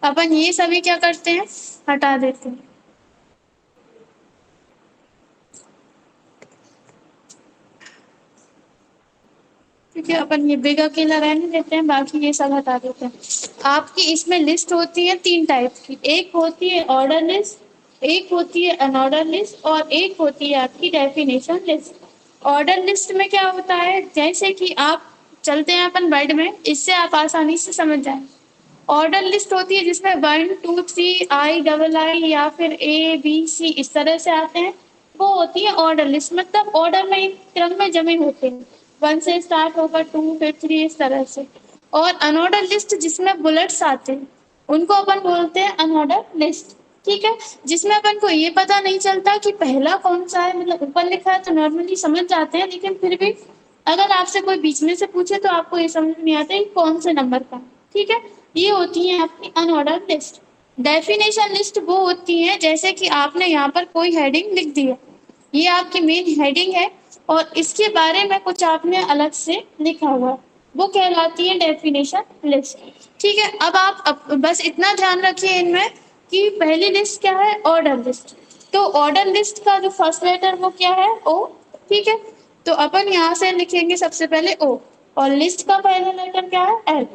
अपन ये सभी क्या करते हैं, हटा देते हैं। क्योंकि अपन ये बिग अकेला रहने देते हैं, बाकी ये सब हटा देते हैं। आपकी इसमें लिस्ट होती है 3 टाइप की, एक होती है ऑर्डर लिस्ट, एक होती है अनऑर्डर लिस्ट और एक होती है आपकी डेफिनेशन लिस्ट। ऑर्डर लिस्ट में क्या होता है, जैसे कि आप चलते हैं अपन वर्ड में, इससे आप आसानी से समझ जाएं। ऑर्डर लिस्ट होती है जिसमें 1 2 3 आई डबल आई या फिर ए बी सी इस तरह से आते हैं, वो होती है ऑर्डर लिस्ट। मतलब ऑर्डर में एक क्रम में जमे होते हैं, 1 से स्टार्ट होगा, 2 फिर 3 इस तरह से। और अनऑर्डर लिस्ट जिसमें बुलेट्स आते हैं, उनको अपन बोलते हैं अनऑर्डर लिस्ट। ठीक है, जिसमें अपन को ये पता नहीं चलता कि पहला कौन सा है। मतलब ऊपर लिखा है तो नॉर्मली समझ जाते हैं, लेकिन फिर भी अगर आपसे कोई बीच में से पूछे तो आपको ये समझ नहीं आता कि कौन से नंबर का। ठीक है, ये होती है आपकी अनऑर्डर लिस्ट। डेफिनेशन लिस्ट वो होती है जैसे कि आपने यहाँ पर कोई हेडिंग लिख दी है, ये आपकी मेन हेडिंग है और इसके बारे में कुछ आपने अलग से लिखा हुआ है, वो कहलाती है डेफिनेशन लिस्ट। ठीक है, अब बस इतना ध्यान रखिए इनमें कि पहली लिस्ट क्या है, ऑर्डर लिस्ट। तो ऑर्डर लिस्ट का जो फर्स्ट लेटर वो क्या है, ओ। ठीक है, तो अपन यहाँ से लिखेंगे सबसे पहले ओ, और लिस्ट का पहला लेटर क्या है, एल।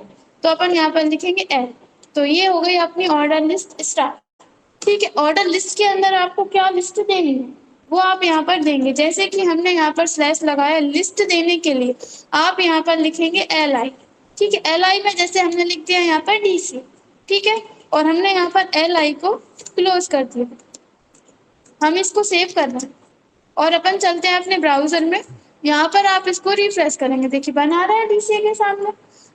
तो अपन यहाँ पर लिखेंगे एल। तो ये हो गई अपनी ऑर्डर लिस्ट स्टार्ट। ठीक है, ऑर्डर लिस्ट के अंदर आपको क्या लिस्ट देनी है वो आप यहाँ पर देंगे। जैसे कि हमने यहाँ पर स्लैश लगाया लिस्ट देने के लिए, आप यहाँ पर लिखेंगे एल आई। ठीक है, एल आई में जैसे हमने लिख दिया यहाँ पर डी सी। ठीक है, और हमने यहाँ पर एल आई को क्लोज कर दिया। हम इसको सेव कर रहे हैं और अपन चलते हैं अपने ब्राउजर में। यहाँ पर आप इसको रिफ्रेश करेंगे, देखिए बना रहा है डीसीए के सामने।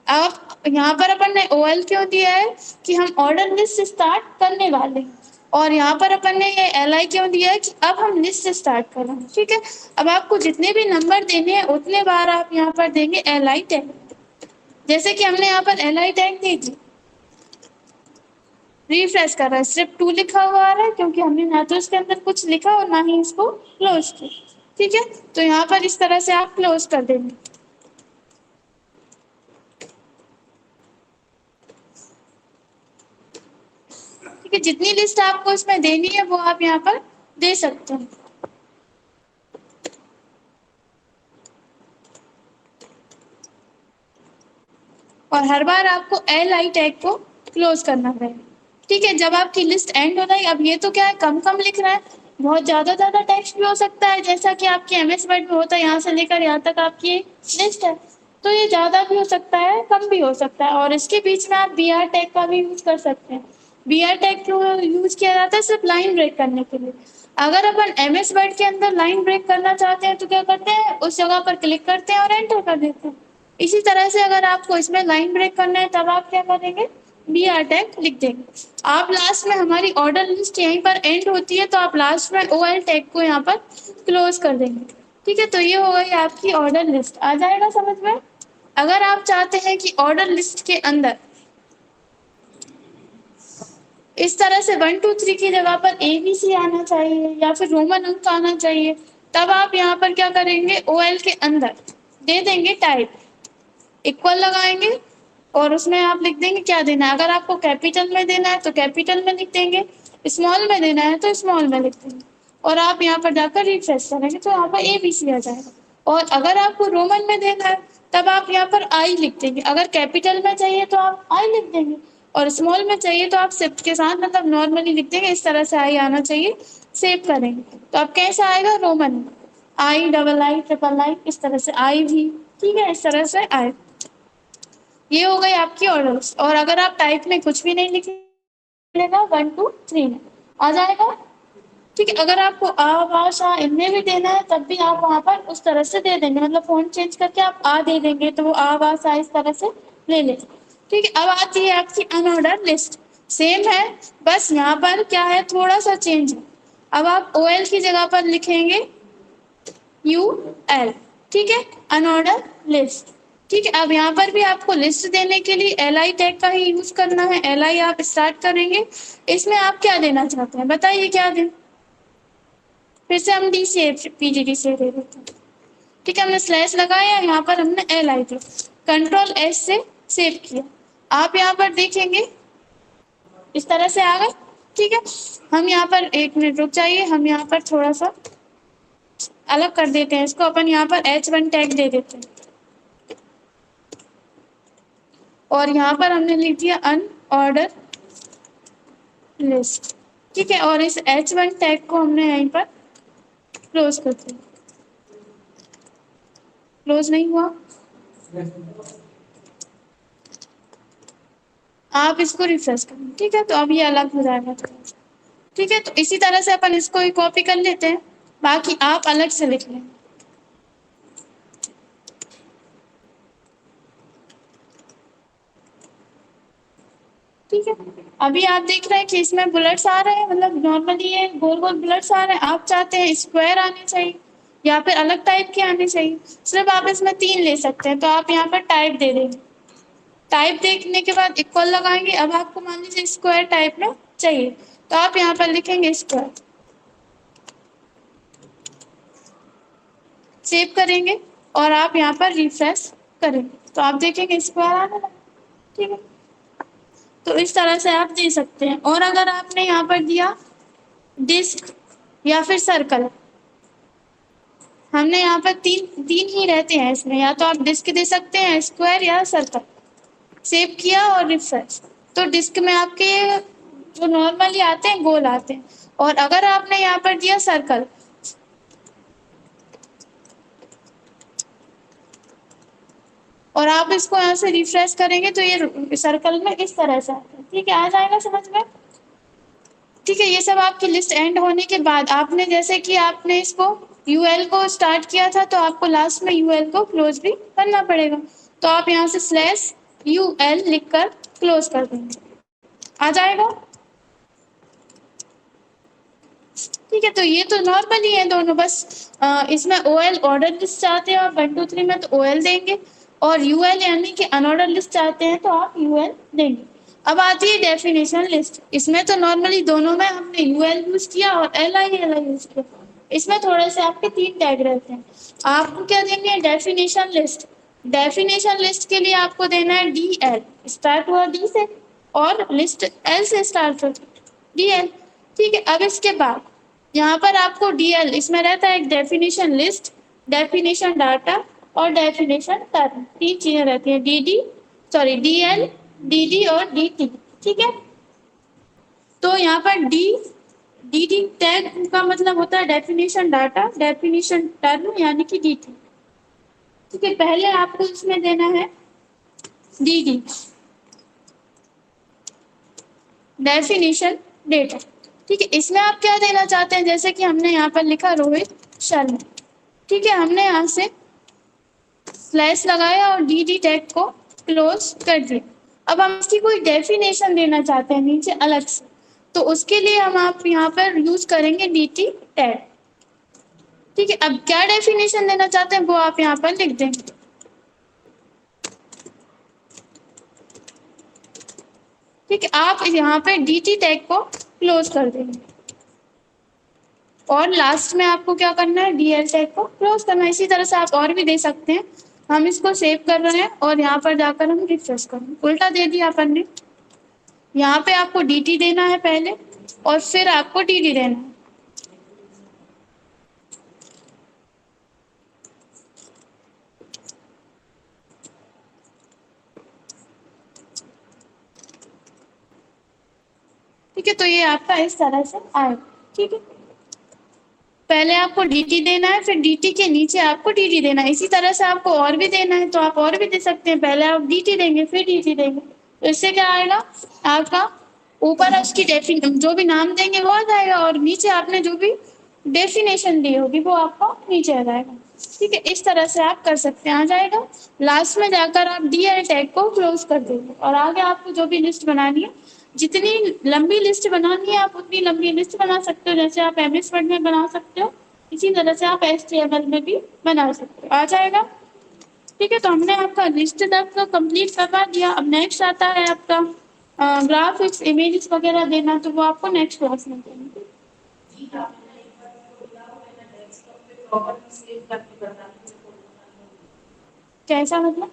अब यहाँ पर अपन ने ओएल क्यों दिया है कि हम ऑर्डर लिस्ट स्टार्ट करने वाले हैं, और यहाँ पर अपन ने ये एल आई क्यों दिया है कि अब हम लिस्ट स्टार्ट कर रहे हैं। ठीक है, अब आपको जितने भी नंबर देने हैं उतने बार आप यहाँ पर देंगे एल आई टैग। जैसे कि हमने यहाँ पर L I tag they the, refresh कर रहा है, सिर्फ 2 लिखा हुआ आ रहा है क्योंकि हमने ना तो इसके अंदर कुछ लिखा और ना ही इसको क्लोज किया। ठीक है, तो यहाँ पर इस तरह से आप क्लोज कर देंगे। ठीक है, जितनी लिस्ट आपको इसमें देनी है वो आप यहाँ पर दे सकते हैं। और हर बार आपको एल आई टैग को क्लोज करना रहेगा। ठीक है, जब आपकी लिस्ट एंड हो जाएगी, अब ये तो क्या है, कम कम लिख रहा है, बहुत ज्यादा टेक्स्ट भी हो सकता है, जैसा कि आपके एमएस वर्ड में होता है, यहाँ से लेकर यहाँ तक आपकी लिस्ट है। तो ये ज्यादा भी हो सकता है, कम भी हो सकता है, और इसके बीच में आप बी आर टैग का भी यूज कर सकते हैं। बी आर टैग क्यों यूज किया जाता है, सिर्फ लाइन ब्रेक करने के लिए। अगर अपन एमएस वर्ड के अंदर लाइन ब्रेक करना चाहते हैं तो क्या करते हैं, उस जगह पर क्लिक करते हैं और एंटर कर देते हैं। इसी तरह से अगर आपको इसमें लाइन ब्रेक करना है तब आप क्या करेंगे, बी आर टैग लिख देंगे। आप लास्ट में, हमारी ऑर्डर लिस्ट यहीं पर एंड होती है तो आप लास्ट में ओ एल टैग को यहाँ पर क्लोज कर देंगे। ठीक है, तो ये हो गई आपकी ऑर्डर लिस्ट। आ जाएगा समझ में। अगर आप चाहते हैं कि ऑर्डर लिस्ट के अंदर इस तरह से 1 2 3 की जगह पर ए बी सी आना चाहिए या फिर रोमन अंक आना चाहिए, तब आप यहाँ पर क्या करेंगे, ओ एल के अंदर दे देंगे टाइप, इक्वल लगाएंगे और उसमें आप लिख देंगे क्या देना है। अगर आपको कैपिटल में देना है तो कैपिटल में लिख देंगे, स्मॉल में देना है तो स्मॉल में लिख देंगे, और आप यहाँ पर जाकर रिफ्रेश करेंगे तो यहाँ पर ए बी सी आ जाएगा। और अगर आपको रोमन में देना है तब आप यहाँ पर आई लिख देंगे। अगर कैपिटल में चाहिए तो आप आई लिख देंगे, और स्मॉल में चाहिए तो आप शिफ्ट के साथ मतलब नॉर्मली लिख देंगे। इस तरह से आई आना चाहिए, सेव करेंगे तो अब कैसा आएगा, Roman I double I triple I, इस तरह से आई भी। ठीक है, इस तरह से आए। ये हो गई आपकी ऑर्डर्स। और अगर आप टाइप में कुछ भी नहीं लिखेगा, 1 2 3 में आ जाएगा। ठीक है, अगर आपको आ भाषा इनमें भी देना है तब भी आप वहां पर उस तरह से दे देंगे, मतलब फोन चेंज करके आप आ दे देंगे तो वो आ भाषा इस तरह से ले ले। ठीक है, अब आती है आपकी अनऑर्डर लिस्ट। सेम है, बस यहाँ पर क्या है, थोड़ा सा चेंज है। अब आप ओ एल की जगह पर लिखेंगे यू एल। ठीक है, अनऑर्डर लिस्ट। ठीक है, अब यहाँ पर भी आपको लिस्ट देने के लिए एल आई टैग का ही यूज करना है। एल आई आप स्टार्ट करेंगे, इसमें आप क्या देना चाहते हैं बताइए, क्या दें। फिर से हम डी सी पीजीडी से दे देते हैं। ठीक है, हमने स्लैश लगाया, यहाँ पर हमने एल आई दिया, कंट्रोल एस से सेव किया। आप यहाँ पर देखेंगे इस तरह से आ गए। ठीक है, हम यहाँ पर 1 मिनट रुक जाइए, हम यहाँ पर थोड़ा सा अलग कर देते हैं इसको, अपन यहाँ पर H1 टैग दे देते हैं और यहाँ पर हमने लिख दिया अनऑर्डर लिस्ट। ठीक है, और इस H1 टैग को हमने यहीं पर क्लोज कर दिया। क्लोज नहीं हुआ, आप इसको रिफ्रेश करें। ठीक है, तो अब ये अलग हो जाएगा थोड़ा सा। ठीक है, तो इसी तरह से अपन इसको ही कॉपी कर लेते हैं, बाकी आप अलग से लिख लें। ठीक है, अभी आप देख रहे हैं कि इसमें बुलेट्स आ रहे हैं, मतलब नॉर्मली ये गोल गोल बुलेट्स आ रहे हैं। आप चाहते हैं स्क्वायर आने चाहिए या फिर अलग टाइप के आने चाहिए, सिर्फ आप इसमें 3 ले सकते हैं। तो आप यहाँ पर टाइप दे देंगे, टाइप देखने के बाद इक्वल लगाएंगे। अब आपको मान लीजिए स्क्वायर टाइप में चाहिए, तो आप यहाँ पर लिखेंगे स्क्वायर, सेव करेंगे और आप यहाँ पर रिफ्रेश करेंगे तो आप देखेंगे स्क्वायर आने लगा। ठीक है, तो इस तरह से आप दे सकते हैं। और अगर आपने यहाँ पर दिया डिस्क या फिर सर्कल, हमने यहाँ पर तीन तीन ही रहते हैं इसमें, या तो आप डिस्क दे सकते हैं, स्क्वायर या सर्कल। सेव किया और रिफ्रेश, तो डिस्क में आपके जो नॉर्मली आते हैं गोल आते हैं। और अगर आपने यहाँ पर दिया सर्कल, और आप इसको यहाँ से रिफ्रेश करेंगे तो ये सर्कल में इस तरह से आता है। ठीक है, आ जाएगा समझ में। ठीक है, ये सब आपकी लिस्ट एंड होने के बाद आपने जैसे कि आपने इसको यूएल को स्टार्ट किया था, तो आपको लास्ट में यूएल को क्लोज भी करना पड़ेगा। तो आप यहाँ से स्लैश यूएल लिखकर क्लोज कर देंगे, आ जाएगा। ठीक है, तो ये तो नॉर्मली है दोनों, बस इसमें ओएल ऑर्डर लिस्ट चाहते हैं आप 1 2 3 में, तो ओएल देंगे, और यूएल यानी कि अनऑर्डर लिस्ट चाहते हैं तो आप यूएल देंगे। अब आती है डेफिनेशन लिस्ट, इसमें तो नॉर्मली दोनों में हमने यूएल यूज किया और एलआई यूज किया। इसमें थोड़े से आपके 3 टैग रहते हैं। आपको क्या देंगे, डेफिनेशन लिस्ट। डेफिनेशन लिस्ट के लिए आपको देना है डीएल, स्टार्ट हुआ डी से और लिस्ट एल से स्टार्ट होती डीएल। ठीक है, अब इसके बाद यहाँ पर आपको डीएल, इसमें रहता है एक डेफिनेशन लिस्ट, डेफिनेशन डाटा और डेफिनेशन टर्म, 3 चीजें रहती है, डीएल, डीडी और डीटी। ठीक है, तो यहाँ पर डीडी टैग का मतलब होता है डेफिनेशन डाटा, डेफिनेशन टर्म यानी कि डीटी। ठीक है, पहले आपको इसमें देना है डीडी, डेफिनेशन डेटा। ठीक है, इसमें आप क्या देना चाहते हैं, जैसे कि हमने यहाँ पर लिखा रोहित शर्मा। ठीक है, हमने यहाँ से स्लैश लगाया और डीडी टैग को क्लोज कर दिया। अब हम इसकी कोई डेफिनेशन देना चाहते हैं नीचे अलग से, तो उसके लिए हम आप यहाँ पर यूज करेंगे डीटी टैग। ठीक है, अब क्या डेफिनेशन देना चाहते हैं वो आप यहाँ पर लिख देंगे। ठीक है, आप यहाँ पे डीटी टैग को क्लोज कर देंगे और लास्ट में आपको क्या करना है, डीएल टैग को क्लोज करना है। इसी तरह से आप और भी दे सकते हैं। हम इसको सेव कर रहे हैं और यहाँ पर जाकर हम रिफ्रेश करेंगे, उल्टा दे दिया अपन ने। यहाँ पे आपको डीटी देना है पहले और फिर आपको डीडी देना है। ठीक है, तो ये आपका इस तरह से आएगा। ठीक है, पहले आपको डीटी देना है, फिर डीटी के नीचे आपको डीडी देना है। इसी तरह से आपको और भी देना है तो आप और भी दे सकते हैं, पहले आप डीटी देंगे फिर डीटी देंगे, तो इससे क्या आएगा, आपका ऊपर उसकी जो भी नाम देंगे वो आ जाएगा और नीचे आपने जो भी डेफिनेशन दी होगी वो आपको नीचे आ जाएगा। ठीक है, इस तरह से आप कर सकते हैं, आ जाएगा। लास्ट में जाकर आप डीएल टैग को क्लोज कर देंगे और आगे आपको जो भी लिस्ट बनानी है, जितनी लंबी लिस्ट बनानी है आप उतनी लंबी लिस्ट बना सकते हो, जैसे आप एमएस वर्ड में बना सकते हो, इसी तरह से आप एचटीएमएल में भी बना सकते हो, आ जाएगा। ठीक है, तो हमने आपका लिस्ट तक कंप्लीट करवा दिया। अब नेक्स्ट आता है आपका ग्राफिक्स, इमेजेस वगैरह देना, तो वो आपको नेक्स्ट क्लास में देंगे। कैसा मतलब